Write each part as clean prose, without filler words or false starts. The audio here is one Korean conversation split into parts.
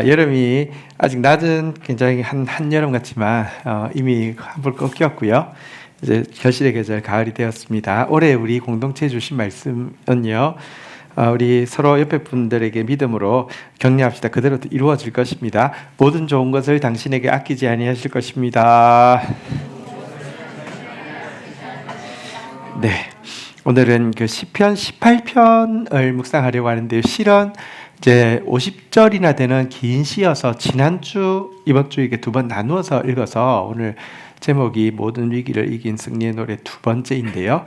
여름이 아직 낮은 굉장히 한여름 같지만 이미 한풀 꺾였고요. 이제 결실의 계절 가을이 되었습니다. 올해 우리 공동체에 주신 말씀은요. 우리 서로 옆에 분들에게 믿음으로 격려합시다. 그대로 이루어질 것입니다. 모든 좋은 것을 당신에게 아끼지 아니하실 것입니다. 네, 오늘은 그 시편 18편을 묵상하려고 하는데요. 실은 이제 50절이나 되는 긴 시여서 지난주, 이번 주 이게 두 번 나누어서 읽어서 오늘 제목이 모든 위기를 이긴 승리의 노래 두 번째인데요.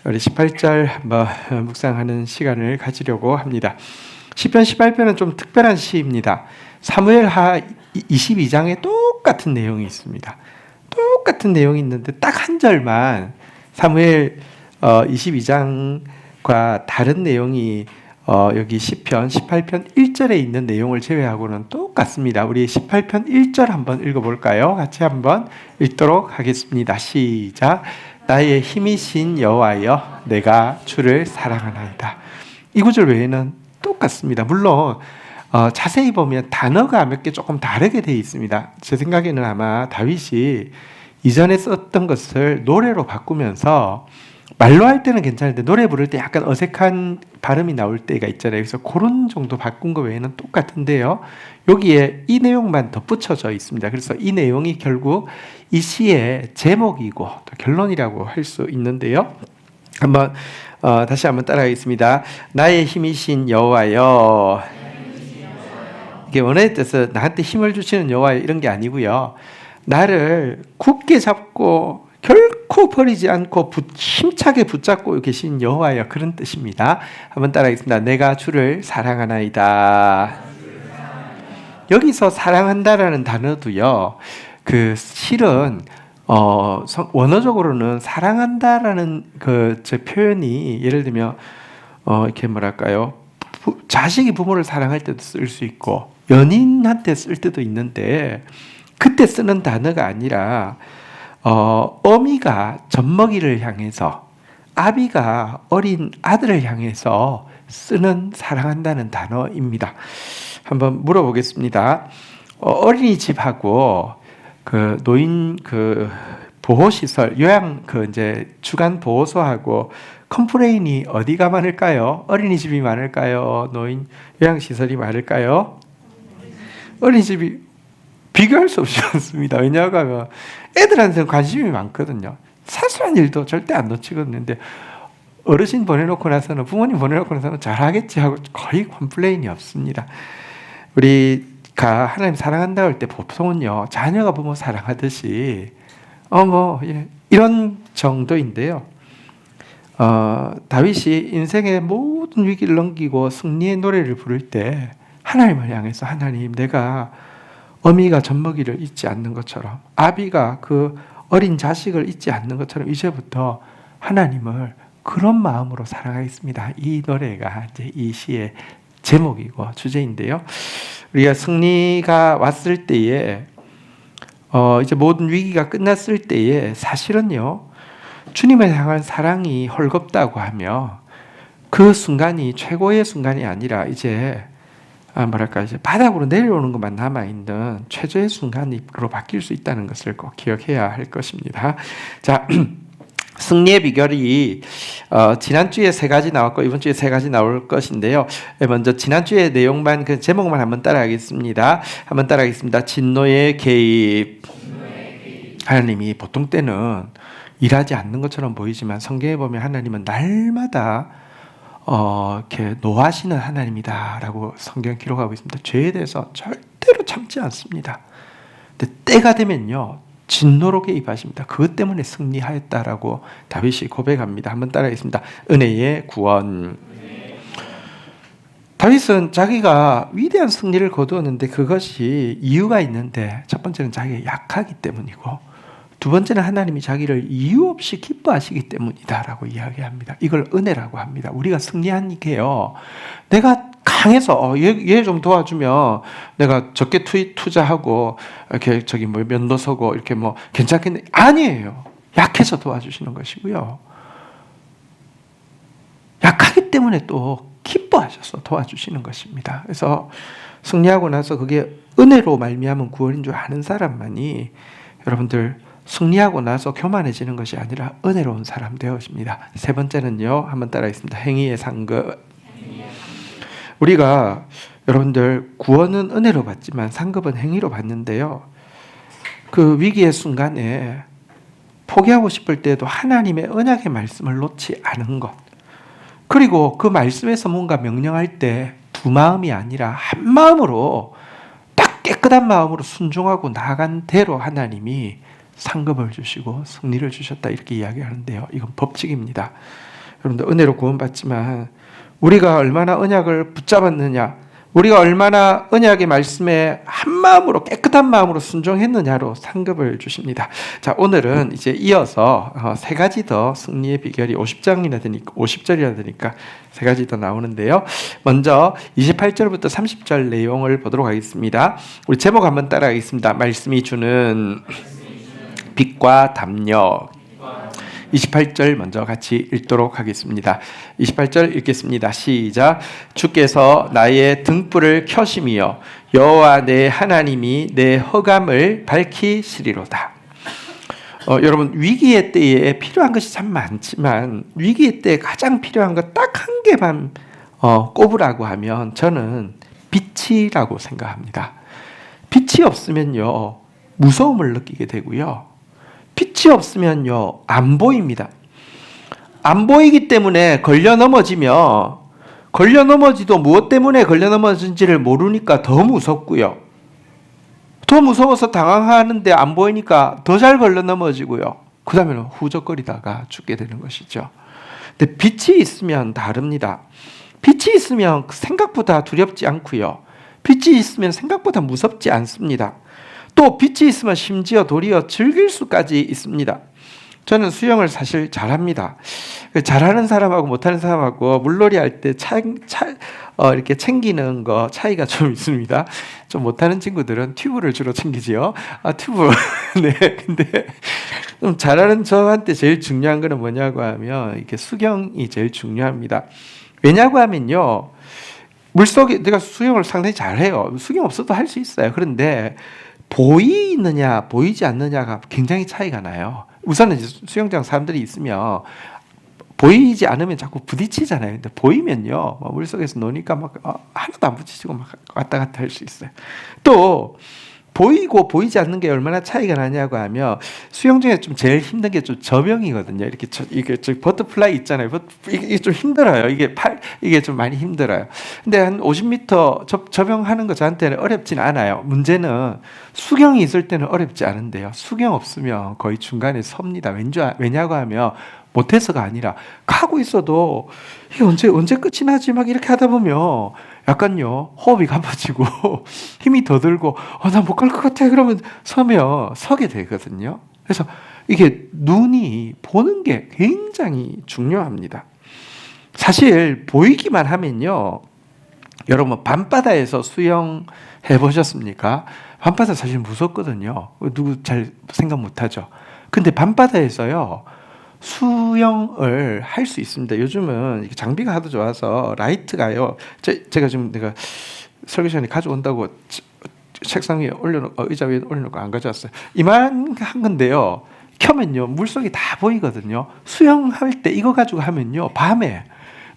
우리 18절 한번 묵상하는 시간을 가지려고 합니다. 시편 18편은 좀 특별한 시입니다. 사무엘하 22장에 똑같은 내용이 있습니다. 똑같은 내용이 있는데 딱 한 절만 사무엘 22장과 다른 내용이 여기 시편 18편 1절에 있는 내용을 제외하고는 똑같습니다. 우리 18편 1절 한번 읽어볼까요? 같이 한번 읽도록 하겠습니다. 시작. 나의 힘이신 여호와여, 내가 주를 사랑하나이다. 이 구절 외에는 똑같습니다. 물론 자세히 보면 단어가 몇 개 조금 다르게 되어 있습니다. 제 생각에는 아마 다윗이 이전에 썼던 것을 노래로 바꾸면서 말로 할 때는 괜찮은데 노래 부를 때 약간 어색한 발음이 나올 때가 있잖아요. 그래서 그런 정도 바꾼 거 외에는 똑같은데요. 여기에 이 내용만 덧붙여져 있습니다. 그래서 이 내용이 결국 이 시의 제목이고 또 결론이라고 할 수 있는데요. 한번 다시 한번 따라하겠습니다. 나의 힘이신 여호와여. 이게 원어의 뜻은 나한테 힘을 주시는 여호와여 이런 게 아니고요. 나를 굳게 잡고 결코 버리지 않고 힘차게 붙잡고 계신 여호와여, 그런 뜻입니다. 한번 따라하겠습니다. 내가 주를 사랑하나이다. 여기서 사랑한다라는 단어도요, 그 실은 원어적으로는 사랑한다라는 저 표현이 예를 들면 이렇게 뭐랄까요, 자식이 부모를 사랑할 때도 쓸 수 있고 연인한테 쓸 때도 있는데, 그때 쓰는 단어가 아니라 어미가 젖먹이를 향해서, 아비가 어린 아들을 향해서 쓰는 사랑한다는 단어입니다. 한번 물어보겠습니다. 어린이집하고 그 노인 그 보호시설, 요양 이제 주간 보호소하고 컴플레인이 어디가 많을까요? 어린이집이 많을까요? 노인 요양시설이 많을까요? 어린이집이 비교할 수 없이 많습니다. 왜냐하면 애들한테는 관심이 많거든요. 사소한 일도 절대 안 놓치거든요. 근데 어르신 보내놓고 나서는, 부모님 보내놓고 나서는 잘하겠지 하고 거의 컴플레인이 없습니다. 우리가 하나님 사랑한다고 할 때 보통은요, 자녀가 부모 사랑하듯이 이런 정도인데요. 다윗이 인생의 모든 위기를 넘기고 승리의 노래를 부를 때 하나님을 향해서, 하나님, 내가 어미가 젖먹이를 잊지 않는 것처럼, 아비가 그 어린 자식을 잊지 않는 것처럼 이제부터 하나님을 그런 마음으로 사랑하겠습니다. 이 노래가 이제 이 시의 제목이고 주제인데요. 우리가 승리가 왔을 때에, 이제 모든 위기가 끝났을 때에 사실은요, 주님을 향한 사랑이 헐겁다고 하며 그 순간이 최고의 순간이 아니라 이제 이제 바닥으로 내려오는 것만 남아있는 최저의 순간으로 바뀔 수 있다는 것을 꼭 기억해야 할 것입니다. 자, 승리의 비결이 지난주에 3가지 나왔고 이번 주에 3가지 나올 것인데요. 먼저 지난주의 내용만, 그 제목만 한번 따라하겠습니다. 한번 따라하겠습니다. 진노의 개입. 하나님이 보통 때는 일하지 않는 것처럼 보이지만 성경에 보면 하나님은 날마다 이렇게 노하시는 하나님이다라고 성경 기록하고 있습니다. 죄에 대해서 절대로 참지 않습니다. 근데 때가 되면요, 진노로 개입하십니다. 그것 때문에 승리하였다라고 다윗이 고백합니다. 한번 따라하겠습니다. 은혜의 구원. 다윗은 자기가 위대한 승리를 거두었는데 그것이 이유가 있는데, 첫 번째는 자기가 약하기 때문이고, 두 번째는 하나님이 자기를 이유 없이 기뻐하시기 때문이다라고 이야기합니다. 이걸 은혜라고 합니다. 우리가 승리한 게요, 내가 강해서 얘 좀 도와주면 내가 적게 투자하고 이렇게 면도 서고 이렇게 괜찮겠네, 아니에요. 약해서 도와주시는 것이고요, 약하기 때문에 또 기뻐하셔서 도와주시는 것입니다. 그래서 승리하고 나서 그게 은혜로 말미암은 구원인 줄 아는 사람만이 여러분들 승리하고 나서 교만해지는 것이 아니라 은혜로운 사람 되어집니다. 세 번째는요, 한번 따라하겠습니다. 행위의 상급. 우리가 여러분들 구원은 은혜로 받지만 상급은 행위로 받는데요. 그 위기의 순간에 포기하고 싶을 때도 하나님의 언약의 말씀을 놓지 않은 것, 그리고 그 말씀에서 뭔가 명령할 때 두 마음이 아니라 한 마음으로 딱 깨끗한 마음으로 순종하고 나아간 대로 하나님이 상급을 주시고 승리를 주셨다, 이렇게 이야기하는데요. 이건 법칙입니다. 여러분들 은혜로 구원받지만 우리가 얼마나 언약을 붙잡았느냐, 우리가 얼마나 언약의 말씀에 한 마음으로 깨끗한 마음으로 순종했느냐로 상급을 주십니다. 자, 오늘은 이제 이어서 세 가지 더 승리의 비결이 50장이나 되니까 50절이나 되니까 세 가지 더 나오는데요. 먼저 28절부터 30절 내용을 보도록 하겠습니다. 우리 제목 한번 따라하겠습니다. 말씀이 주는 빛과 담력. 28절 먼저 같이 읽도록 하겠습니다. 28절 읽겠습니다. 시작. 주께서 나의 등불을 켜심이여 여호와 내 하나님이 내 허감을 밝히시리로다. 여러분, 위기의 때에 필요한 것이 참 많지만 위기의 때 가장 필요한 것 딱 한 개만 꼽으라고 하면 저는 빛이라고 생각합니다. 빛이 없으면요, 무서움을 느끼게 되고요. 빛이 없으면요, 안 보입니다. 안 보이기 때문에 걸려 넘어지도 무엇 때문에 걸려 넘어진지를 모르니까 더 무섭고요. 더 무서워서 당황하는데 안 보이니까 더 잘 걸려 넘어지고요. 그 다음에는 후적거리다가 죽게 되는 것이죠. 근데 빛이 있으면 다릅니다. 빛이 있으면 생각보다 두렵지 않고요. 빛이 있으면 생각보다 무섭지 않습니다. 또 빛이 있으면 심지어 도리어 즐길 수까지 있습니다. 저는 수영을 사실 잘합니다. 잘하는 사람하고 못하는 사람하고 물놀이 할 때 이렇게 챙기는 거 차이가 좀 있습니다. 좀 못하는 친구들은 튜브를 주로 챙기지요. 튜브. 네. 근데 좀 잘하는 저한테 제일 중요한 거는 뭐냐고 하면 이렇게 수경이 제일 중요합니다. 왜냐고 하면요, 물속에 내가 수영을 상당히 잘해요. 수경 없어도 할 수 있어요. 그런데 보이느냐 보이지 않느냐가 굉장히 차이가 나요. 우선은 수영장 사람들이 있으면 보이지 않으면 자꾸 부딪히잖아요. 근데 보이면요, 물속에서 노니까 막 하나도 안 부딪히고 막 왔다 갔다 할 수 있어요. 또 보이고 보이지 않는 게 얼마나 차이가 나냐고 하면 수영 중에 좀 제일 힘든 게 좀 저병이거든요. 이게 버터플라이 있잖아요. 이게 좀 힘들어요. 이게 좀 많이 힘들어요. 근데 한 50m 저병하는 거 저한테는 어렵진 않아요. 문제는 수경이 있을 때는 어렵지 않은데요. 수경 없으면 거의 중간에 섭니다. 왜냐고 하면 못해서가 아니라 가고 있어도 이게 언제 끝이 나지 막 이렇게 하다 보면 약간요, 호흡이 가빠지고 힘이 더 들고 나 못 갈 것 같아 그러면 서게 되거든요. 그래서 이게 눈이 보는 게 굉장히 중요합니다. 사실 보이기만 하면요, 여러분 밤바다에서 수영해 보셨습니까? 밤바다 사실 무섭거든요. 누구 잘 생각 못하죠. 근데 밤바다에서요, 수영을 할 수 있습니다. 요즘은 장비가 하도 좋아서 라이트가요. 제가 지금 내가 설교 시간에 가져온다고 책상 위에 의자 위에 올려놓고 안 가져왔어요. 이만한 건데요, 켜면요 물속이 다 보이거든요. 수영할 때 이거 가지고 하면요, 밤에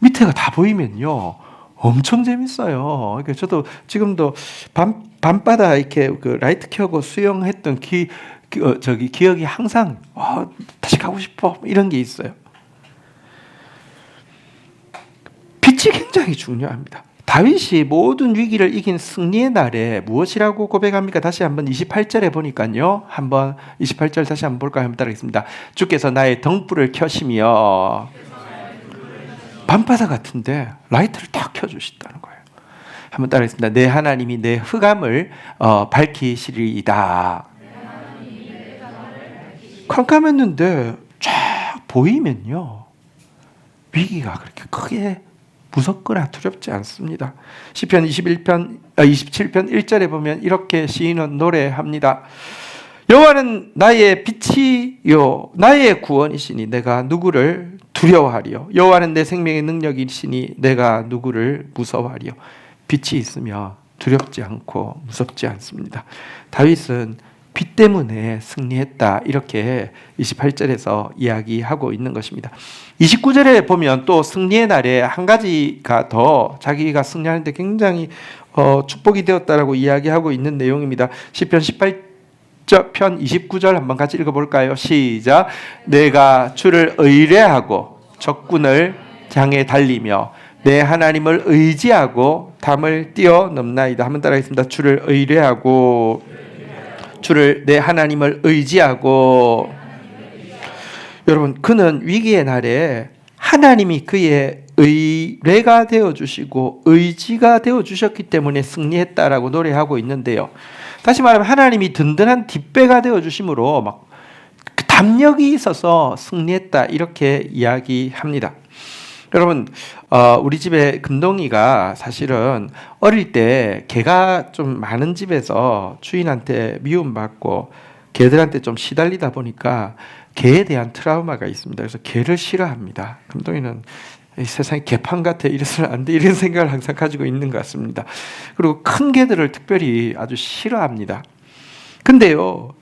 밑에가 다 보이면요 엄청 재밌어요. 그러니까 저도 지금도 밤바다 이렇게 그 라이트 켜고 수영했던 기억이 항상 다시 가고 싶어 이런 게 있어요. 빛이 굉장히 중요합니다. 다윗이 모든 위기를 이긴 승리의 날에 무엇이라고 고백합니까? 다시 한번 28절에 보니까요. 한번 28절 다시 한번 볼까요? 한번 따라하겠습니다. 주께서 나의 등불을 켜시며, 밤바다 같은데 라이트를 딱 켜주신다는 거예요. 한번 따라하겠습니다. 내 하나님이 내 흑암을 밝히시리이다. 캄캄했는데 쫙 보이면요, 위기가 그렇게 크게 무섭거나 두렵지 않습니다. 시편 27편 1절에 보면 이렇게 시인은 노래합니다. 여호와는 나의 빛이요 나의 구원이시니 내가 누구를 두려워하리요. 여호와는 내 생명의 능력이시니 내가 누구를 무서워하리요. 빛이 있으며 두렵지 않고 무섭지 않습니다. 다윗은 빛 때문에 승리했다, 이렇게 28절에서 이야기하고 있는 것입니다. 29절에 보면 또 승리의 날에 한 가지가 더 자기가 승리하는데 굉장히 축복이 되었다라고 이야기하고 있는 내용입니다. 시편 18편 29절 한번 같이 읽어볼까요? 시작. 내가 주를 의뢰하고 적군을 향해 달리며 내 하나님을 의지하고 담을 뛰어넘나이다. 한번 따라하겠습니다. 주를 의뢰하고, 주를, 내 하나님을 의지하고. 여러분, 그는 위기의 날에 하나님이 그의 의뢰가 되어주시고 의지가 되어주셨기 때문에 승리했다라고 노래하고 있는데요. 다시 말하면 하나님이 든든한 뒷배가 되어주심으로 막 담력이 있어서 승리했다, 이렇게 이야기합니다. 여러분, 우리 집에 금동이가 사실은 어릴 때 개가 좀 많은 집에서 주인한테 미움받고 개들한테 좀 시달리다 보니까 개에 대한 트라우마가 있습니다. 그래서 개를 싫어합니다. 금동이는 이 세상에 개판 같아, 이래서는 안 돼, 이런 생각을 항상 가지고 있는 것 같습니다. 그리고 큰 개들을 특별히 아주 싫어합니다. 근데요,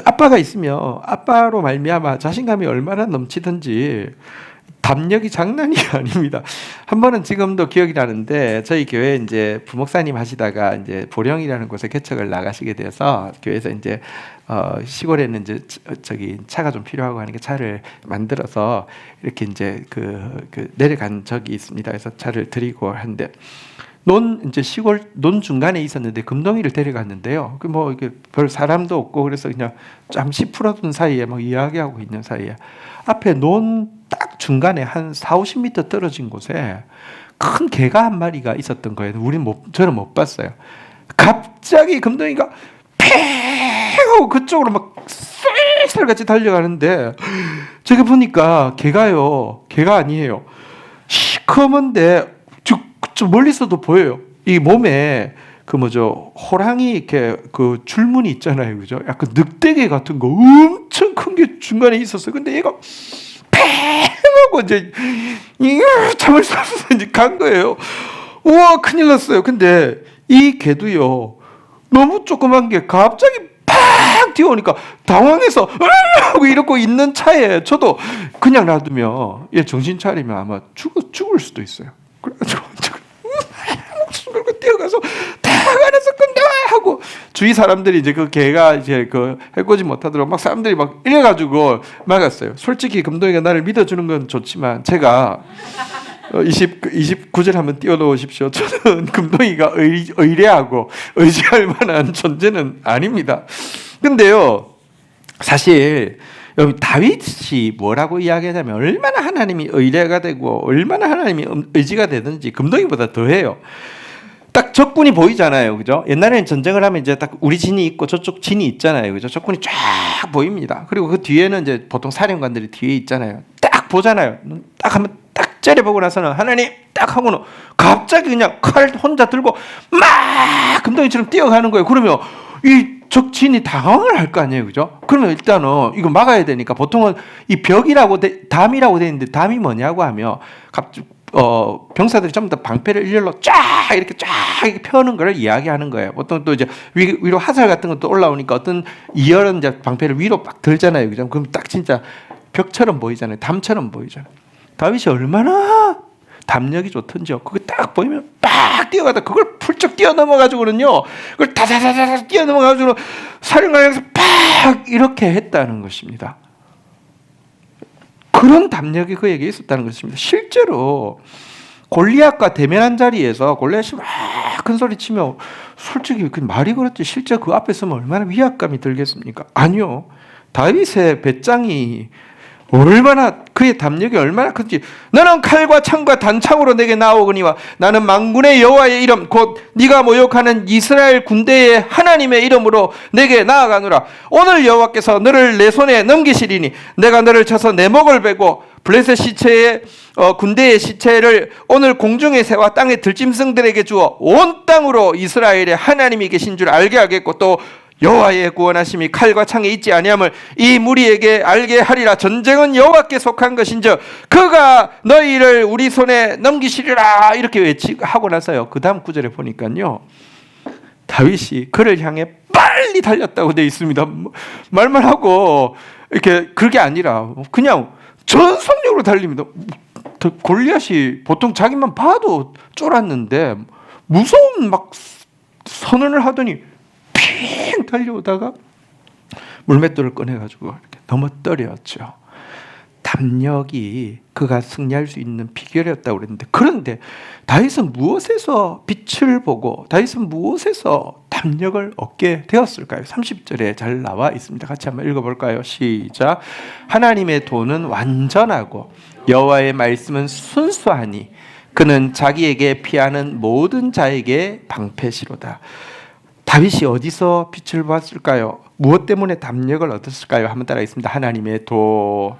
아빠가 있으면 아빠로 말미암아 자신감이 얼마나 넘치든지 담력이 장난이 아닙니다. 한 번은 지금도 기억이 나는데, 저희 교회 이제 부목사님 하시다가 이제 보령이라는 곳에 개척을 나가시게 돼서 교회에서 이제 시골에는 이제 저기 차가 좀 필요하고 하니까 차를 만들어서 이렇게 이제 그 내려간 적이 있습니다. 그래서 차를 드리고 하는데, 이제 시골 논 중간에 있었는데 금동이를 데려갔는데요. 그 뭐 이게 별 사람도 없고 그래서 그냥 잠시 풀어둔 사이에 막 이야기하고 있는 사이에 앞에 논 딱 중간에 한 40-50m 떨어진 곳에 큰 개가 한 마리가 있었던 거예요. 저는 못 봤어요. 갑자기 금동이가 팽 하고 그쪽으로 막 쌀쌀같이 달려가는데, 제가 보니까 개가 아니에요. 시커먼데 좀 멀리서도 보여요. 이 몸에 호랑이 이렇게 그 줄무늬 있잖아요, 그죠? 약간 늑대개 같은 거 엄청 큰 게 중간에 있었어요. 근데 얘가 팽 하고 이제 참을 수 없어서 이제 간 거예요. 우와, 큰일 났어요. 근데 이 개도요, 너무 조그만 게 갑자기 팍 뛰어오니까 당황해서 하고 이러고 있는 차에 저도 그냥 놔두면 얘 정신 차리면 아마 죽을 수도 있어요. 그래가지고 그리고 뛰어가서 다 안에서 끝내와 하고, 주위 사람들이 이제 그 개가 이제 그 해코지 못하도록 막 사람들이 막 이래가지고 막았어요. 솔직히 금동이가 나를 믿어주는 건 좋지만 제가 29절 한번 띄워놓으십시오. 저는 금동이가 의뢰하고 의지할 만한 존재는 아닙니다. 근데요, 사실 여기 다윗이 뭐라고 이야기하냐면 얼마나 하나님이 의뢰가 되고 얼마나 하나님이 의지가 되든지 금동이보다 더해요. 딱 적군이 보이잖아요, 그죠? 옛날에는 전쟁을 하면 이제 딱 우리 진이 있고 저쪽 진이 있잖아요, 그죠? 적군이 쫙 보입니다. 그리고 그 뒤에는 이제 보통 사령관들이 뒤에 있잖아요. 딱 보잖아요. 딱 한번 딱 째려보고 나서는 하나님 딱 하고는 갑자기 그냥 칼 혼자 들고 막 금동이처럼 뛰어가는 거예요. 그러면 이 적진이 당황을 할 거 아니에요, 그죠? 그러면 일단은 이거 막아야 되니까 보통은 이 벽이라고 담이라고 돼 있는데, 담이 뭐냐고 하면 갑자기 병사들이 전부 다 방패를 일렬로 쫙 이렇게 펴는 걸 이야기하는 거예요. 보통 또 이제 위로 화살 같은 것도 올라오니까 어떤 이열은 이제 방패를 위로 막 들잖아요, 그죠? 그럼 딱 진짜 벽처럼 보이잖아요, 담처럼 보이잖아요. 다윗이 얼마나 담력이 좋던지요. 그거 딱 보이면 빡 뛰어가다 그걸 훌쩍 뛰어넘어가지고는요, 그걸 다다다다 뛰어넘어가지고 사령관에서 팍 이렇게 했다는 것입니다. 그런 담력이 그에게 있었다는 것입니다. 실제로 골리앗과 대면한 자리에서 골리앗이 막 큰 소리 치면 솔직히 그 말이 그렇지 실제 그 앞에 서면 얼마나 위압감이 들겠습니까? 아니요. 다윗의 배짱이 얼마나, 그의 담력이 얼마나 큰지. 너는 칼과 창과 단창으로 내게 나오거니와 나는 만군의 여호와의 이름 곧 네가 모욕하는 이스라엘 군대의 하나님의 이름으로 내게 나아가노라. 오늘 여호와께서 너를 내 손에 넘기시리니 내가 너를 쳐서 내 목을 베고 블레셋 시체의 군대의 시체를 오늘 공중에 새와 땅의 들짐승들에게 주어 온 땅으로 이스라엘의 하나님이 계신 줄 알게 하겠고 또 여호와의 구원하심이 칼과 창에 있지 아니함을 이 무리에게 알게 하리라. 전쟁은 여호와께 속한 것인즉 그가 너희를 우리 손에 넘기시리라. 이렇게 외치고 나서요, 그 다음 구절에 보니까요, 다윗이 그를 향해 빨리 달렸다고 되어 있습니다. 말만 하고 이렇게 그게 아니라 그냥 전속력으로 달립니다. 골리앗이 보통 자기만 봐도 쫄았는데 무서운 막 선언을 하더니 핑 달려오다가 물맷돌을 꺼내가지고 이렇게 넘어뜨렸죠. 담력이 그가 승리할 수 있는 비결이었다고 그랬는데, 그런데 다윗은 무엇에서 빛을 보고 다윗은 무엇에서 담력을 얻게 되었을까요? 30절에 잘 나와 있습니다. 같이 한번 읽어볼까요? 시작. 하나님의 도는 완전하고 여호와의 말씀은 순수하니 그는 자기에게 피하는 모든 자에게 방패시로다. 다윗이 어디서 빛을 봤을까요? 무엇 때문에 담력을 얻었을까요? 한번 따라하겠습니다. 하나님의 도,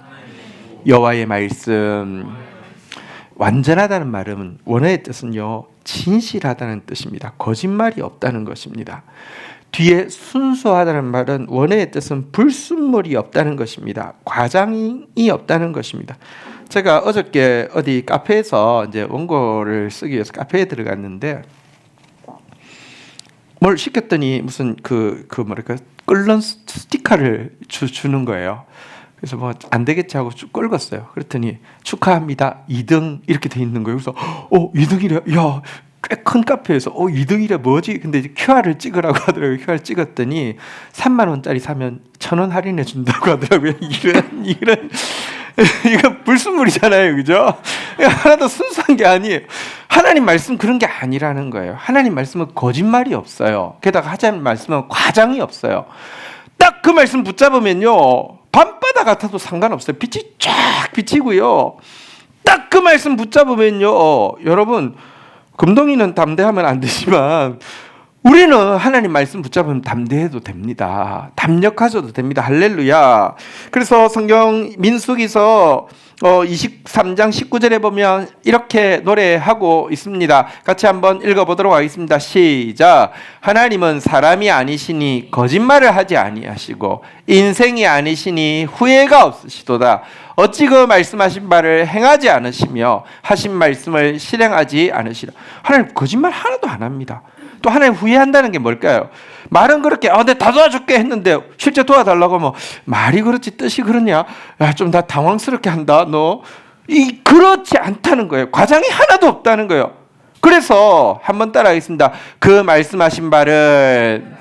여호와의 말씀. 완전하다는 말은 원어의 뜻은요, 진실하다는 뜻입니다. 거짓말이 없다는 것입니다. 뒤에 순수하다는 말은 원어의 뜻은 불순물이 없다는 것입니다. 과장이 없다는 것입니다. 제가 어저께 어디 카페에서 이제 원고를 쓰기 위해서 카페에 들어갔는데 뭘 시켰더니 무슨 뭐랄까 끓는 스티커를 주는 거예요. 그래서 뭐 안 되겠지 하고 쭉 긁었어요. 그랬더니 축하합니다 2등 이렇게 돼 있는 거예요. 그래서 2등이래. 야, 꽤 큰 카페에서 2등이래 뭐지? 근데 이제 QR을 찍으라고 하더라고요. QR 찍었더니 3만 원짜리 사면 1,000원 할인해 준다고 하더라고요. 이런 이거 불순물이잖아요, 그죠? 하나도 순수한 게 아니에요. 하나님 말씀 그런 게 아니라는 거예요. 하나님 말씀은 거짓말이 없어요. 게다가 하나님 말씀은 과장이 없어요. 딱 그 말씀 붙잡으면요, 밤바다 같아도 상관없어요. 빛이 쫙 비치고요. 딱 그 말씀 붙잡으면요, 여러분, 금동이는 담대하면 안 되지만 우리는 하나님 말씀 붙잡으면 담대해도 됩니다. 담력하셔도 됩니다. 할렐루야. 그래서 성경 민수기서 23장 19절에 보면 이렇게 노래하고 있습니다. 같이 한번 읽어보도록 하겠습니다. 시작. 하나님은 사람이 아니시니 거짓말을 하지 아니하시고 인생이 아니시니 후회가 없으시도다. 어찌 그 말씀하신 바를 행하지 않으시며 하신 말씀을 실행하지 않으시라. 하나님 거짓말 하나도 안 합니다. 또 하나님 후회한다는 게 뭘까요? 말은 그렇게 내가 다 도와줄게 했는데 실제 도와달라고 하면 말이 그렇지 뜻이 그러냐? 야, 좀 다 당황스럽게 한다. 너 그렇지 않다는 거예요. 과장이 하나도 없다는 거예요. 그래서 한번 따라하겠습니다. 그 말씀하신 바를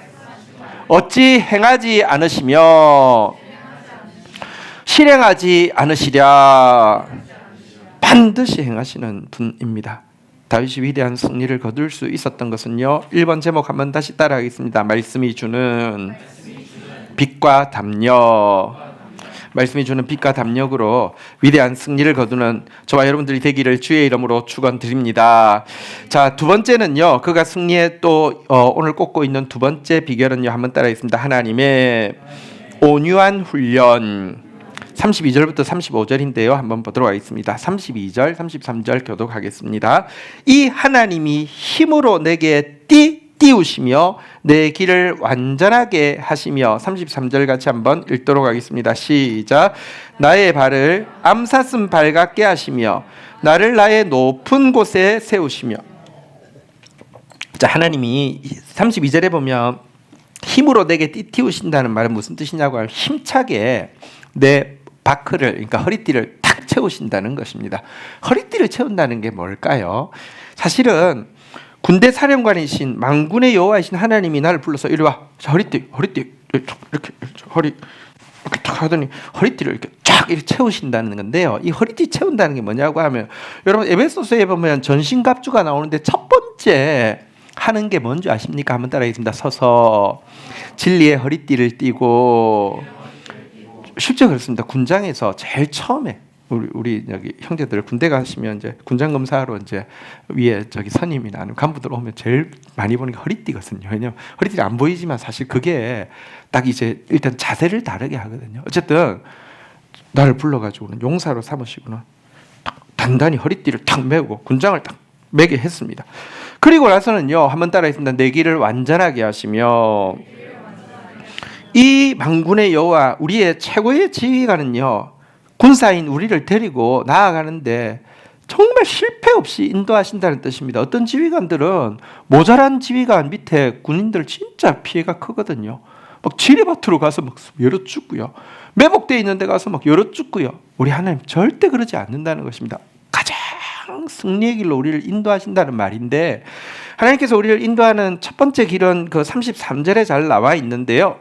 어찌 행하지 않으시며 실행하지 않으시랴. 반드시 행하시는 분입니다. 다윗이 위대한 승리를 거둘 수 있었던 것은요, 1번 제목 한번 다시 따라하겠습니다. 말씀이 주는 빛과 담력. 말씀이 주는 빛과 담력으로 위대한 승리를 거두는 저와 여러분들이 되기를 주의 이름으로 축원드립니다. 자, 두 번째는요, 그가 승리에 또 오늘 꼽고 있는 두 번째 비결은요, 한번 따라하겠습니다. 하나님의 온유한 훈련. 32절부터 35절인데요. 한번 보도록 하겠습니다. 32절, 33절 교독하겠습니다. 이 하나님이 힘으로 내게 띄우시며 내 길을 완전하게 하시며 33절 같이 한번 읽도록 하겠습니다. 시작. 나의 발을 암사슴 발 같게 하시며 나를 나의 높은 곳에 세우시며. 자, 하나님이 32절에 보면 힘으로 내게 띄우신다는 말은 무슨 뜻이냐고 하면 힘차게 내 바크를, 그러니까 허리띠를 탁 채우신다는 것입니다. 허리띠를 채운다는 게 뭘까요? 사실은 군대 사령관이신 만군의 여호와이신 하나님이 나를 불러서 이리 와. 자, 허리띠 이렇게 허리 이렇게 탁 하더니 허리띠를 이렇게 쫙 이렇게 채우신다는 건데요. 이 허리띠 채운다는 게 뭐냐고 하면, 여러분 에베소서에 보면 전신갑주가 나오는데 첫 번째 하는 게 뭔지 아십니까? 한번 따라하겠습니다. 서서 진리의 허리띠를 띠고. 실제 그렇습니다. 군장에서 제일 처음에 우리 여기 형제들 군대 가시면 이제 군장 검사하러 이제 위에 선임이나 아니면 간부들 오면 제일 많이 보는 게 허리띠거든요. 왜냐면 허리띠가 안 보이지만 사실 그게 딱 이제 일단 자세를 다르게 하거든요. 어쨌든 나를 불러가지고는 용사로 삼으시고는 단단히 허리띠를 탁 메고 군장을 딱 매게 했습니다. 그리고 나서는요, 한번 따라했습니다. 내 길을 완전하게 하시며 이 만군의 여호와 우리의 최고의 지휘관은요, 군사인 우리를 데리고 나아가는데 정말 실패 없이 인도하신다는 뜻입니다. 어떤 지휘관들은 모자란 지휘관 밑에 군인들 진짜 피해가 크거든요. 막 지뢰밭으로 가서 막 열어 죽고요. 매복되어 있는 데 가서 막 열어 죽고요. 우리 하나님 절대 그러지 않는다는 것입니다. 가장 승리의 길로 우리를 인도하신다는 말인데, 하나님께서 우리를 인도하는 첫 번째 길은 그 33절에 잘 나와 있는데요.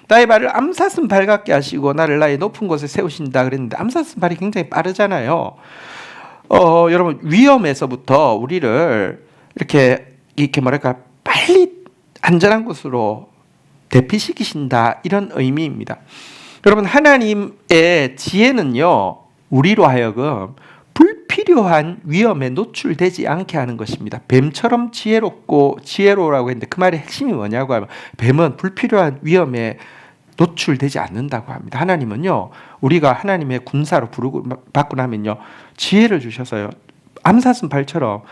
나의 발을 암사슴 발 같게 하시고 나를 나의 높은 곳에 세우신다 그랬는데, 암사슴 발이 굉장히 빠르잖아요. 여러분, 위험에서부터 우리를 이렇게 뭐랄까 빨리 안전한 곳으로 대피시키신다, 이런 의미입니다. 여러분, 하나님의 지혜는요, 우리로 하여금 불필요한 위험에 노출되지 않게 하는 것입니다. 뱀처럼 지혜로라고 했는데 그 말의 핵심이 뭐냐고 하면, 뱀은 불필요한 위험에 노출되지 않는다고 합니다. 하나님은요, 우리가 하나님의 군사로 받고 나면요, 지혜를 주셔서요, 암사슴 발처럼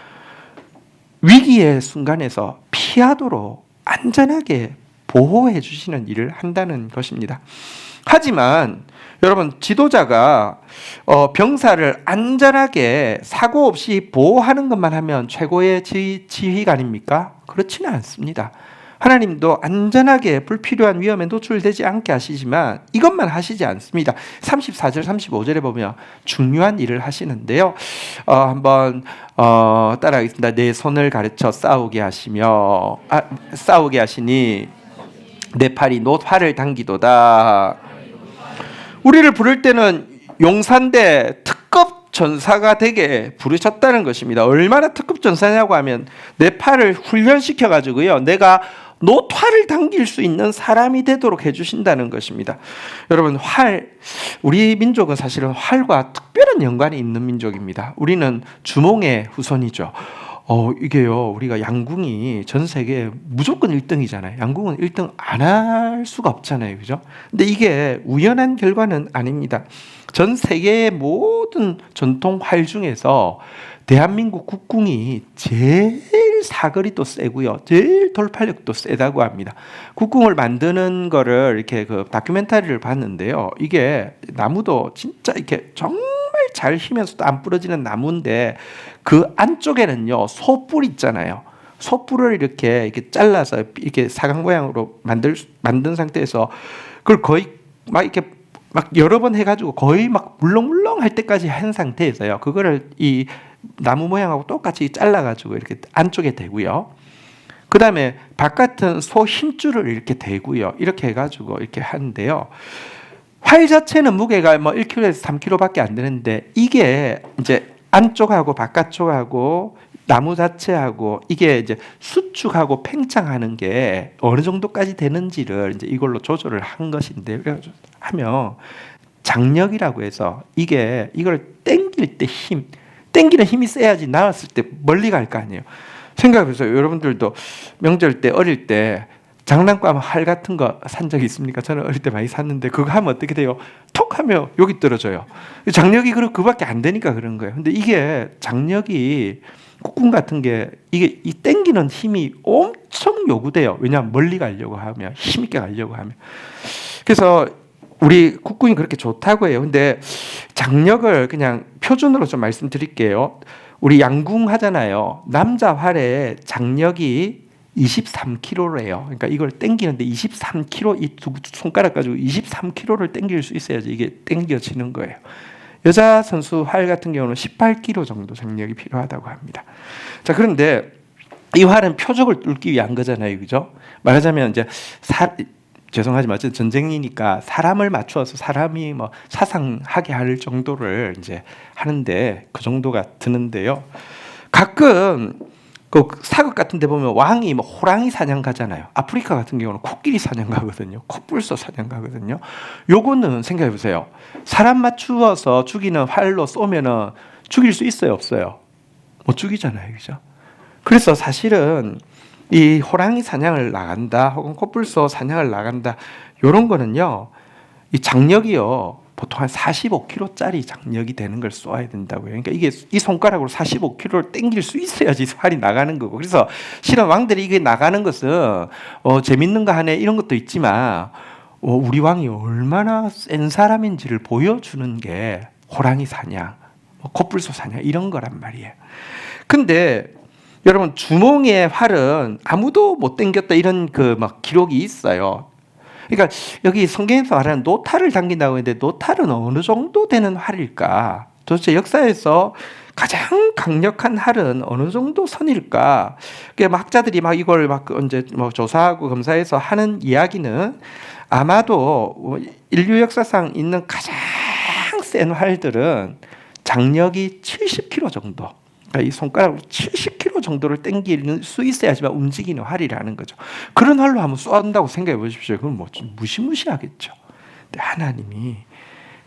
위기의 순간에서 피하도록 안전하게 보호해 주시는 일을 한다는 것입니다. 하지만 여러분, 지도자가 병사를 안전하게 사고 없이 보호하는 것만 하면 최고의 지휘관입니까? 그렇지는 않습니다. 하나님도 안전하게 불필요한 위험에 노출되지 않게 하시지만 이것만 하시지 않습니다. 34절 35절에 보면 중요한 일을 하시는데요. 한번 따라하겠습니다. 내 손을 가르쳐 싸우게 하시니 내 팔이 활을 당기도다. 우리를 부를 때는 용사인데 특급 전사가 되게 부르셨다는 것입니다. 얼마나 특급 전사냐고 하면 내 팔을 훈련시켜 가지고요, 내가 활을 당길 수 있는 사람이 되도록 해주신다는 것입니다. 여러분, 우리 민족은 사실은 활과 특별한 연관이 있는 민족입니다. 우리는 주몽의 후손이죠. 이게요, 우리가 양궁이 전 세계에 무조건 1등이잖아요. 양궁은 1등 안 할 수가 없잖아요. 그죠? 근데 이게 우연한 결과는 아닙니다. 전 세계의 모든 전통 활 중에서 대한민국 국궁이 제일 사거리도 세고요, 제일 돌파력도 세다고 합니다. 국궁을 만드는 거를 이렇게 그 다큐멘터리를 봤는데요, 이게 나무도 진짜 이렇게 정말 잘 휘면서도 안 부러지는 나무인데 그 안쪽에는요, 소뿔 있잖아요. 소뿔을 이렇게 잘라서 이렇게 사각 모양으로 만든 상태에서 그걸 거의 막 여러 번 해가지고 거의 막 물렁물렁 할 때까지 한 상태에서요, 그거를 이 나무 모양하고 똑같이 잘라가지고 이렇게 안쪽에 대고요. 그 다음에 바깥은 소 힘줄을 이렇게 대고요. 이렇게 해가지고 이렇게 하는데요. 활 자체는 무게가 1kg에서 3kg밖에 안 되는데, 이게 이제 안쪽하고 바깥쪽하고 나무 자체하고 이게 이제 수축하고 팽창하는 게 어느 정도까지 되는지를 이제 이걸로 조절을 한 것인데, 그래가지고 하면 장력이라고 해서 이걸 당길 때 당기는 힘이 세야지 나왔을 때 멀리 갈 거 아니에요. 생각해보세요. 여러분들도 명절 때 어릴 때 장난감 활 같은 거 산 적 있습니까? 저는 어릴 때 많이 샀는데 그거 하면 어떻게 돼요? 톡 하면 여기 떨어져요. 장력이 그밖에 안 되니까 그런 거예요. 근데 이게 장력이 국궁 같은 게 이게 이 당기는 힘이 엄청 요구돼요. 왜냐하면 멀리 가려고 하면, 힘있게 가려고 하면. 그래서 우리 국궁이 그렇게 좋다고 해요. 근데 장력을 그냥 표준으로 좀 말씀드릴게요. 우리 양궁 하잖아요. 남자 활의 장력이 23kg래요. 그러니까 이걸 당기는데 23kg, 이 두 손가락 가지고 23kg를 당길 수 있어야지 이게 당겨지는 거예요. 여자 선수 활 같은 경우는 18kg 정도 장력이 필요하다고 합니다. 자, 그런데 이 활은 표적을 뚫기 위한 거잖아요. 그죠? 말하자면 이제 죄송하지만 전쟁이니까 사람을 맞추어서 사람이 사상하게 할 정도를 이제 하는데 그 정도가 드는데요. 가끔 그 사극 같은 데 보면 왕이 호랑이 사냥 가잖아요. 아프리카 같은 경우는 코끼리 사냥 가거든요. 코뿔소 사냥 가거든요. 요거는 생각해 보세요. 사람 맞추어서 죽이는 활로 쏘면은 죽일 수 있어요, 없어요? 못 죽이잖아요. 그죠? 그래서 사실은 이 호랑이 사냥을 나간다 혹은 코뿔소 사냥을 나간다, 요런 거는요, 이 장력이요 보통 한 45kg짜리 장력이 되는 걸 쏘아야 된다고요. 그러니까 이게 이 손가락으로 45kg를 당길 수 있어야지 활이 나가는 거고. 그래서 실은 왕들이 이게 나가는 것은 재밌는 거 하네 이런 것도 있지만 우리 왕이 얼마나 센 사람인지를 보여주는 게 호랑이 사냥, 코뿔소 사냥 이런 거란 말이에요. 근데 여러분 주몽의 활은 아무도 못 당겼다 이런 막 기록이 있어요. 그러니까 여기 성경에서 말하는 노탈을 당긴다고 했는데 노탈은 어느 정도 되는 활일까? 도대체 역사에서 가장 강력한 활은 어느 정도 선일까? 학자들이 이걸 이제 조사하고 검사해서 하는 이야기는 아마도 인류 역사상 있는 가장 센 활들은 장력이 70kg 정도. 이 손가락으로 70kg 정도를 당길 수 있어야지만 움직이는 활이라는 거죠. 그런 활로 한번 쏜다고 생각해 보십시오. 그건 무시무시하겠죠. 근데 하나님이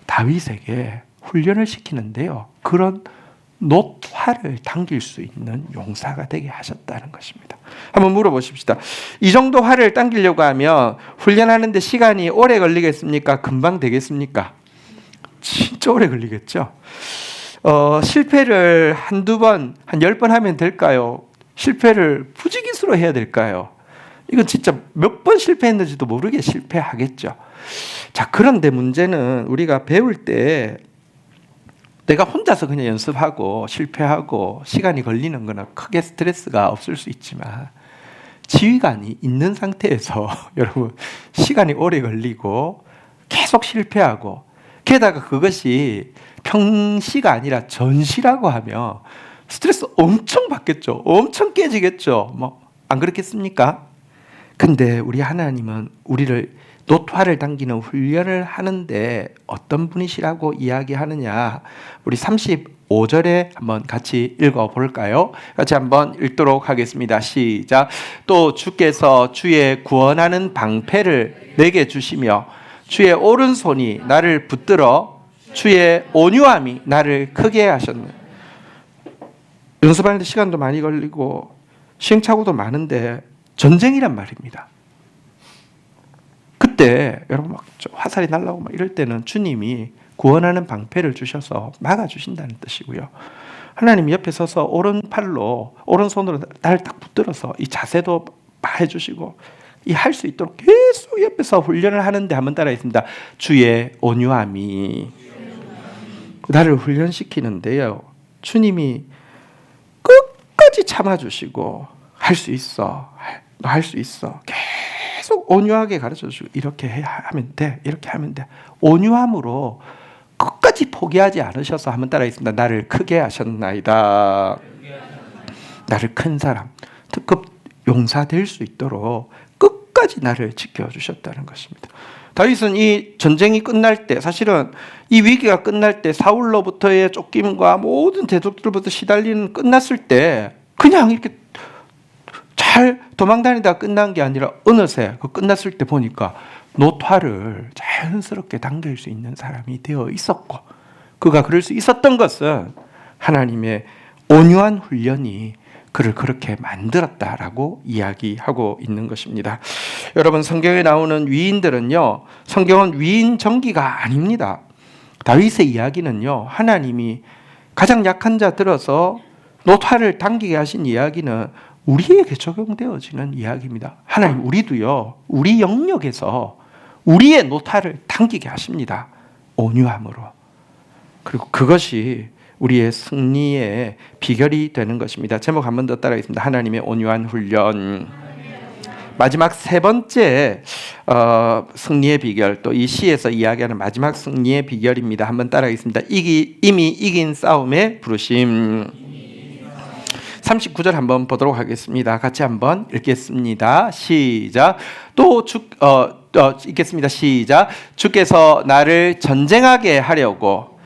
다윗에게 훈련을 시키는데요. 그런 놋활을 당길 수 있는 용사가 되게 하셨다는 것입니다. 한번 물어보십시다. 이 정도 활을 당기려고 하면 훈련하는데 시간이 오래 걸리겠습니까? 금방 되겠습니까? 진짜 오래 걸리겠죠. 실패를 한두 번, 한 10번 하면 될까요? 실패를 부지기수로 해야 될까요? 이건 진짜 몇 번 실패했는지도 모르게 실패하겠죠. 자, 그런데 문제는 우리가 배울 때 내가 혼자서 그냥 연습하고 실패하고 시간이 걸리는 거는 크게 스트레스가 없을 수 있지만 지휘관이 있는 상태에서 여러분 시간이 오래 걸리고 계속 실패하고 게다가 그것이 평시가 아니라 전시라고 하면 스트레스 엄청 받겠죠. 엄청 깨지겠죠. 안 그렇겠습니까? 근데 우리 하나님은 우리를 놋활을 당기는 훈련을 하는데 어떤 분이시라고 이야기하느냐. 우리 35절에 한번 같이 읽어볼까요? 같이 한번 읽도록 하겠습니다. 시작. 또 주께서 주의 구원하는 방패를 내게 주시며 주의 오른손이 나를 붙들어 주의 온유함이 나를 크게 하셨네. 연습하는데 시간도 많이 걸리고 시행착오도 많은데 전쟁이란 말입니다. 그때 여러분 화살이 날라오고 이럴 때는 주님이 구원하는 방패를 주셔서 막아주신다는 뜻이고요. 하나님 옆에 서서 오른팔로 오른손으로 나를 딱 붙들어서 이 자세도 해주시고 이 할 수 있도록 계속 옆에서 훈련을 하는데 한번 따라했습니다. 주의 온유함이 나를 훈련시키는데요. 주님이 끝까지 참아주시고 할 수 있어. 너 할 수 있어. 계속 온유하게 가르쳐주시고 이렇게 하면 돼. 이렇게 하면 돼. 온유함으로 끝까지 포기하지 않으셔서 한번 따라했습니다. 나를 크게 하셨나이다. 나를 큰 사람, 특급 용사 될 수 있도록 끝까지 나를 지켜주셨다는 것입니다. 다윗은 이 전쟁이 끝날 때 사실은 이 위기가 끝날 때 사울로부터의 쫓김과 모든 대적들부터 시달리는 끝났을 때 그냥 이렇게 잘 도망다니다 끝난 게 아니라 어느새 그 끝났을 때 보니까 놋활을 자연스럽게 당길 수 있는 사람이 되어 있었고 그가 그럴 수 있었던 것은 하나님의 온유한 훈련이 그를 그렇게 만들었다라고 이야기하고 있는 것입니다. 여러분 성경에 나오는 위인들은요. 성경은 위인 전기가 아닙니다. 다윗의 이야기는요. 하나님이 가장 약한 자 들어서 놋활을 당기게 하신 이야기는 우리에게 적용되어지는 이야기입니다. 하나님 우리도요. 우리 영역에서 우리의 놋활을 당기게 하십니다. 온유함으로. 그리고 그것이 우리의 승리의 비결이 되는 것입니다. 제목 한 번 더 따라하겠습니다. 하나님의 온유한 훈련. 마지막 세 번째 승리의 비결, 또 이 시에서 이야기하는 마지막 승리의 비결입니다. 한번 따라하겠습니다. 이미 이긴 싸움의 부르심. 39절 한번 보도록 하겠습니다. 같이 한번 읽겠습니다. 시작. 읽겠습니다. 시작. 주께서 나를 전쟁하게 하려고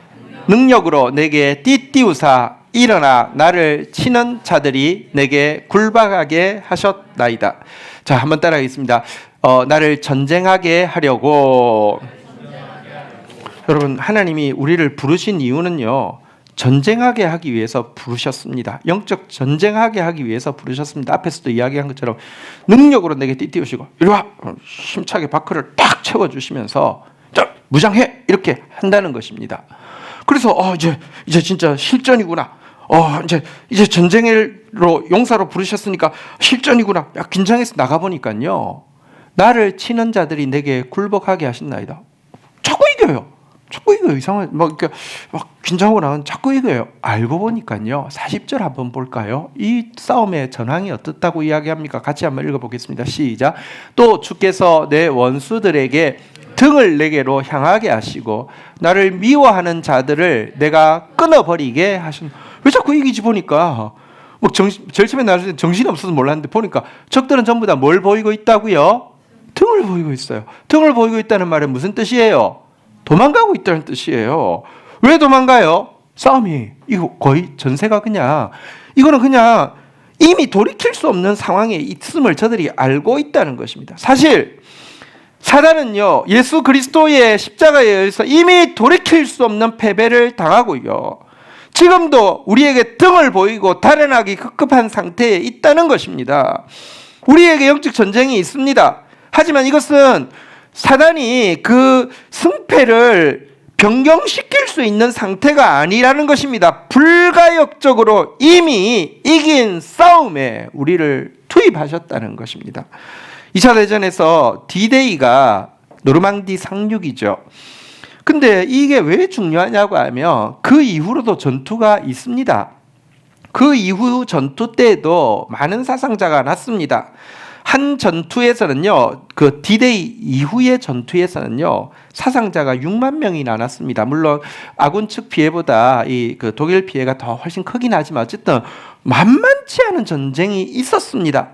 능력으로 내게 띠띠우사 일어나 나를 치는 자들이 내게 굴박하게 하셨나이다. 자, 한번 따라하겠습니다. 나를 전쟁하게 하려고. 여러분, 하나님이 우리를 부르신 이유는요. 전쟁하게 하기 위해서 부르셨습니다. 영적 전쟁하게 하기 위해서 부르셨습니다. 앞에서도 이야기한 것처럼 능력으로 내게 띠띠우시고 이리 와! 힘차게 바크를 딱 채워주시면서 무장해! 이렇게 한다는 것입니다. 그래서 이제 진짜 실전이구나. 이제 전쟁으로 용사로 부르셨으니까 실전이구나. 긴장해서 나가보니까요. 나를 치는 자들이 내게 굴복하게 하신나이다. 자꾸 이겨요. 이상한 막 긴장하고 나면 자꾸 이겨요. 알고 보니까요. 40절 한번 볼까요? 이 싸움의 전황이 어떻다고 이야기합니까? 같이 한번 읽어보겠습니다. 시작. 또 주께서 내 원수들에게 등을 내게로 향하게 하시고 나를 미워하는 자들을 내가 끊어버리게 하신. 왜 자꾸 이기지 보니까 제일 처음에 나왔을 때 정신이 없어서 몰랐는데 보니까 적들은 전부 다 뭘 보이고 있다고요? 등을 보이고 있어요. 등을 보이고 있다는 말은 무슨 뜻이에요? 도망가고 있다는 뜻이에요. 왜 도망가요? 싸움이 이거 거의 전세가 이거는 그냥 이미 돌이킬 수 없는 상황에 있음을 저들이 알고 있다는 것입니다. 사실 사단은요, 예수 그리스도의 십자가에 의해서 이미 돌이킬 수 없는 패배를 당하고요, 지금도 우리에게 등을 보이고 달아나기 급급한 상태에 있다는 것입니다. 우리에게 영적 전쟁이 있습니다. 하지만 이것은 사단이 그 승패를 변경시킬 수 있는 상태가 아니라는 것입니다. 불가역적으로 이미 이긴 싸움에 우리를 투입하셨다는 것입니다. 2차 대전에서 D-Day가 노르망디 상륙이죠. 근데 이게 왜 중요하냐고 하면 그 이후로도 전투가 있습니다. 그 이후 전투 때에도 많은 사상자가 났습니다. 한 전투에서는요, 그 D-Day 이후의 전투에서는요, 사상자가 6만 명이나 났습니다. 물론 아군 측 피해보다 그 독일 피해가 더 훨씬 크긴 하지만 어쨌든 만만치 않은 전쟁이 있었습니다.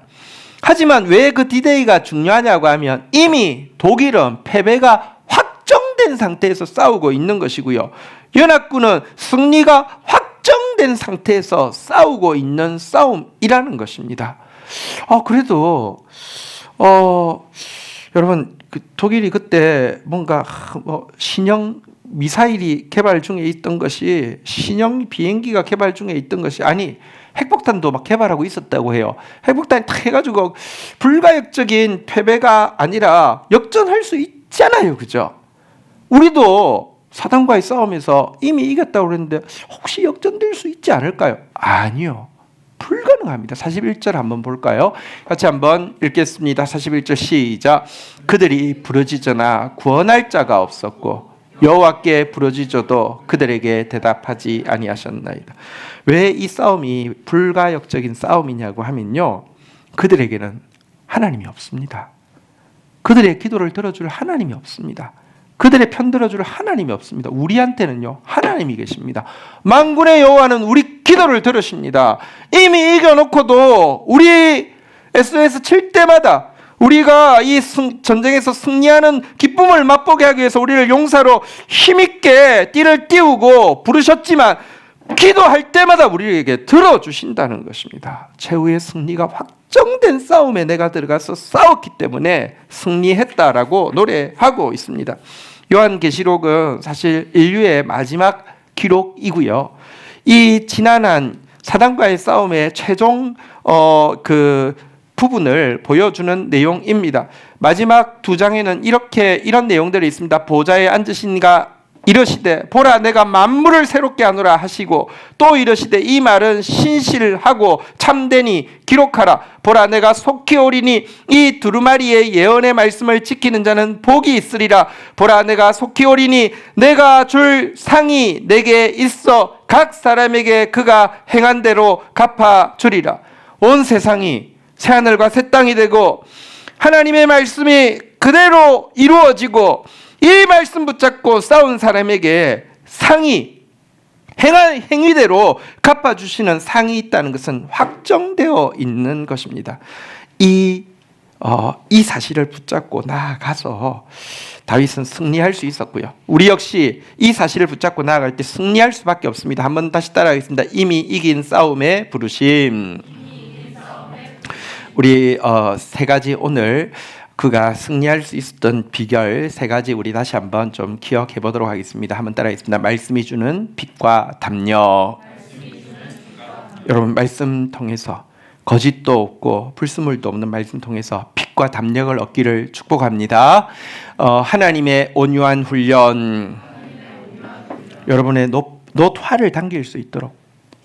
하지만 왜 그 D-Day가 중요하냐고 하면 이미 독일은 패배가 확정된 상태에서 싸우고 있는 것이고요, 연합군은 승리가 확정된 상태에서 싸우고 있는 싸움이라는 것입니다. 그래도 여러분, 독일이 그때 뭔가 신형 미사일이 개발 중에 있던 것이, 신형 비행기가 개발 중에 있던 것이, 아니 핵폭탄도 막 개발하고 있었다고 해요. 핵폭탄이 탁 해가지고 불가역적인 패배가 아니라 역전할 수 있잖아요, 그죠? 우리도 사단과의 싸움에서 이미 이겼다고 그랬는데 혹시 역전될 수 있지 않을까요? 아니요, 불가능합니다. 41절 한번 볼까요? 같이 한번 읽겠습니다. 41절 시작. 그들이 부르짖으나 구원할 자가 없었고 여호와께 부르짖어도 그들에게 대답하지 아니하셨나이다. 왜 이 싸움이 불가역적인 싸움이냐고 하면요, 그들에게는 하나님이 없습니다. 그들의 기도를 들어줄 하나님이 없습니다. 그들의 편 들어줄 하나님이 없습니다. 우리한테는요, 하나님이 계십니다. 만군의 여호와는 우리 기도를 들으십니다. 이미 이겨놓고도 우리 SOS 칠 때마다 우리가 이 전쟁에서 승리하는 기쁨을 맛보게 하기 위해서 우리를 용사로 힘있게 띠를 띄우고 부르셨지만 기도할 때마다 우리에게 들어주신다는 것입니다. 최후의 승리가 확정된 싸움에 내가 들어가서 싸웠기 때문에 승리했다라고 노래하고 있습니다. 요한계시록은 사실 인류의 마지막 기록이고요, 이 지난한 사단과의 싸움의 최종 그 부분을 보여주는 내용입니다. 마지막 2장에는 이런 내용들이 있습니다. 보좌에 앉으신 이가 이러시되 보라 내가 만물을 새롭게 하노라 하시고, 또 이러시되 이 말은 신실하고 참되니 기록하라. 보라 내가 속히 오리니 이 두루마리의 예언의 말씀을 지키는 자는 복이 있으리라. 보라 내가 속히 오리니 내가 줄 상이 내게 있어 각 사람에게 그가 행한 대로 갚아 주리라. 온 세상이 새하늘과 새 땅이 되고 하나님의 말씀이 그대로 이루어지고 이 말씀 붙잡고 싸운 사람에게 상이 행한 행위대로 갚아주시는 상이 있다는 것은 확정되어 있는 것입니다. 이 사실을 붙잡고 나아가서 다윗은 승리할 수 있었고요, 우리 역시 이 사실을 붙잡고 나아갈 때 승리할 수밖에 없습니다. 한번 다시 따라하겠습니다. 이미 이긴 싸움의 부르심. 우리 세 가지, 오늘 그가 승리할 수 있었던 비결 세 가지 우리 다시 한번 좀 기억해 보도록 하겠습니다. 한번 따라하겠습니다. 말씀이 주는 빛과 담력. 여러분, 말씀 통해서 거짓도 없고 불순물도 없는 말씀 통해서 빛과 담력을 얻기를 축복합니다. 하나님의 온유한 훈련, 여러분의 놋 화를 당길 수 있도록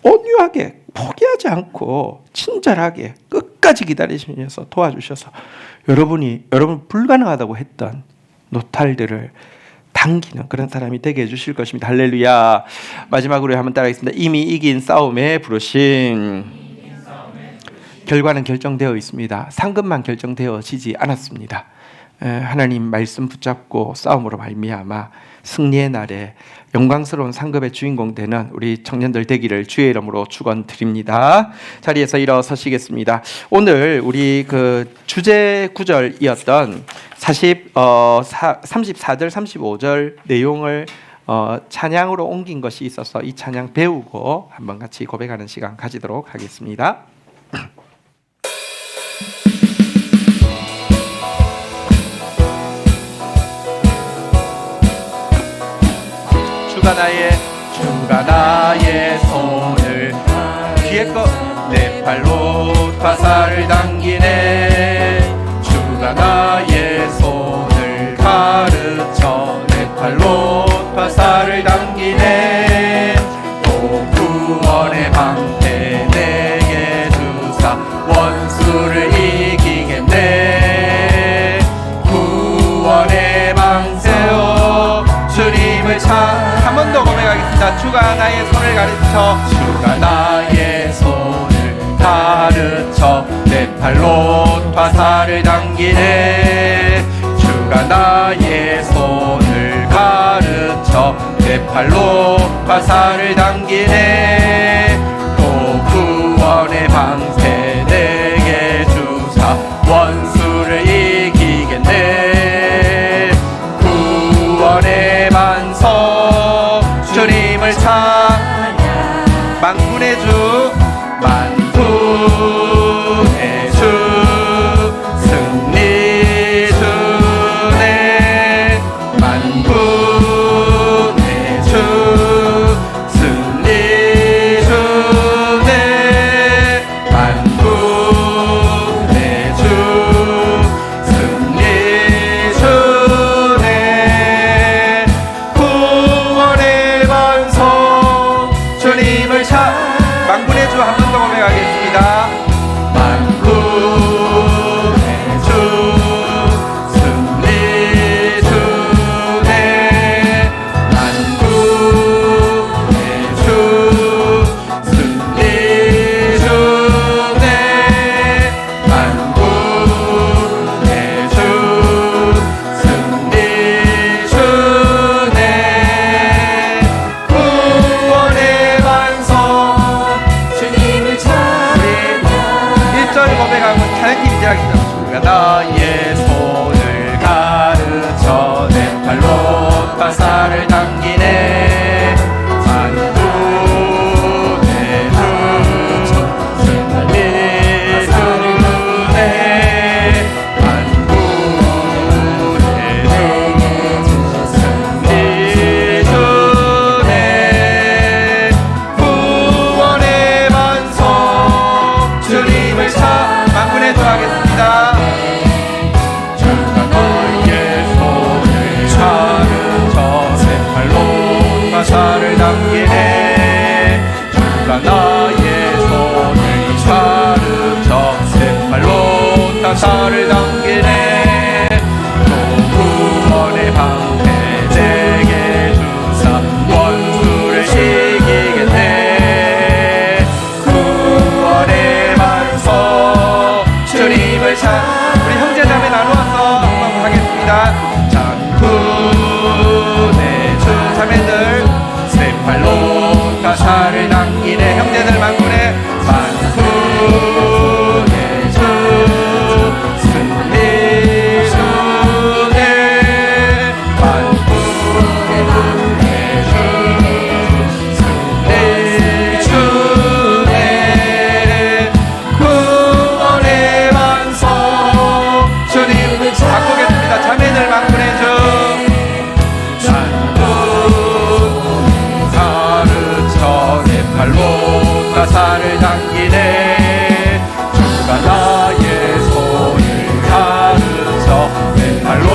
온유하게, 포기하지 않고 친절하게 끝까지 끝까지 기다리시면서 도와주셔서 여러분 불가능하다고 했던 노탈들을 당기는 그런 사람이 되게 해주실 것입니다. 할렐루야. 마지막으로 한번 따라하겠습니다. 이미 이긴 싸움에 부르심. 결과는 결정되어 있습니다. 상급만 결정되어지지 않았습니다. 하나님 말씀 붙잡고 싸움으로 말미암아 승리의 날에 영광스러운 상급의 주인공 되는 우리 청년들 되기를 주의 이름으로 축원드립니다. 자리에서 일어서시겠습니다. 오늘 우리 그 주제 구절이었던 34절 35절 내용을 찬양으로 옮긴 것이 있어서 이 찬양 배우고 한번 같이 고백하는 시간 가지도록 하겠습니다. 주가 나의 손을 뒤에 거 내 팔로 화살을 당기네. 주가 나의 손을 가르쳐 내 팔로 화살을 당기네. 또 구원의 방패 내게 주사 원수를 이기겠네. 구원의 방패요 주님을 한 번 더 고백하겠습니다. 주가 나의 손을 가르쳐 주가 나의 손을 가르쳐 내 팔로 화살을 당기네. 주가 나의 손을 가르쳐 내 팔로 화살을 당기네. 또 구원의 방패 내게 주사 원수를 이기겠네. 구원의 반석 주님을 찬양. 만군의 주 만군의 주 승리 주네. 만군의 주 승리 주네. 만군의 주 승리 주네. 구원의 반석 주님을 찬양. 만군의 주 한 번 더 고백하겠습니다. 만군의 주 승리 주네. 만군의 주 승리 주네. 만군의 주 승리 주네. 구원의 반석 주님을 찬양. 1절 고백하고 찬양팀 시작합니다. 주가 나의 손을 가르쳐 내 팔로 화살을 당기네. 만군의 주 승리 주네. 만군의 주 승리 주네. 구원의 반석 주님을 찬. 만군의 주 하겠습니다. 주가 너의 손을 가르쳐 내 팔로 화살을 당기네. 주가 나의 손을 가르쳐 내 팔로 화살을 당기네. 또 구원의 방패 내게 주사 원수를 이기겠네. 구원의 반석 주님을 찬. 우리 형제자매 나누어서 한번 하겠습니다. 만군의 주 자매들 세 팔로 화살을 당기네. 형제들 만군의 주 승리 주네. 만군의 주 승리 주네. 구원의 반석 주님을 바꾸겠습니다. 자매들 만군의 주 가르쳐 내 팔로 화살을 당기네. 주가 나의 손을 가르쳐 내 팔로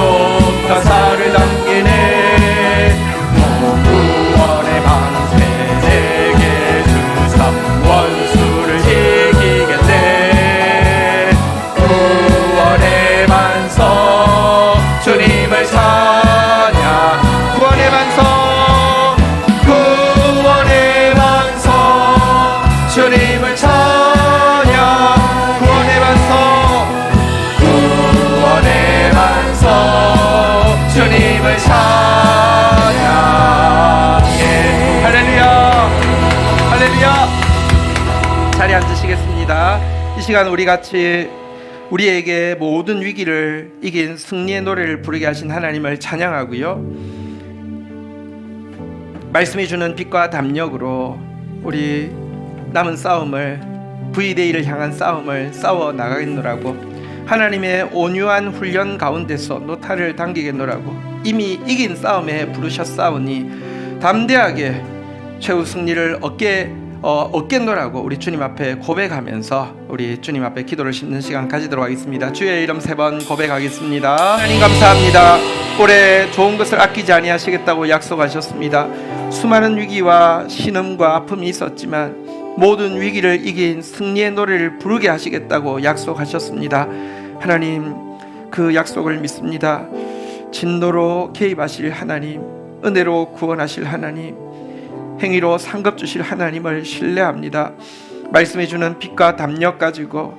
화살을 당기네. 구원의 방패 내게 주사 원수를 이기겠네. 자리에 앉으시겠습니다. 이 시간 우리 같이 우리에게 모든 위기를 이긴 승리의 노래를 부르게 하신 하나님을 찬양하고요, 말씀이 주는 빛과 담력으로 우리 남은 싸움을, V-Day를 향한 싸움을 싸워 나가겠노라고, 하나님의 온유한 훈련 가운데서 노타를 당기겠노라고, 이미 이긴 싸움에 부르셨사오니 담대하게 최후 승리를 얻겠노라고 우리 주님 앞에 고백하면서 우리 주님 앞에 기도를 싣는 시간 가지도록 하겠습니다. 주의 이름 3번 고백하겠습니다. 하나님 감사합니다. 올해 좋은 것을 아끼지 아니하시겠다고 약속하셨습니다. 수많은 위기와 신음과 아픔이 있었지만 모든 위기를 이긴 승리의 노래를 부르게 하시겠다고 약속하셨습니다. 하나님, 그 약속을 믿습니다. 진노로 개입하실 하나님, 은혜로 구원하실 하나님, 행위로 상급 주실 하나님을 신뢰합니다. 말씀해 주는 빛과 담력 가지고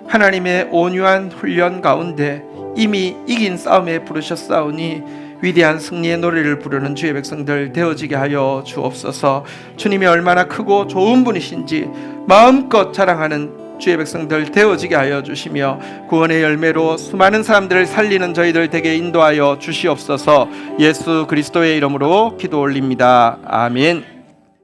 하나님의 온유한 훈련 가운데 이미 이긴 싸움에 부르셨사오니 위대한 승리의 노래를 부르는 주의 백성들 되어지게 하여 주옵소서. 주님이 얼마나 크고 좋은 분이신지 마음껏 자랑하는 주의 백성들 되어지게 하여 주시며 구원의 열매로 수많은 사람들을 살리는 저희들 되게 인도하여 주시옵소서. 예수 그리스도의 이름으로 기도 올립니다. 아멘.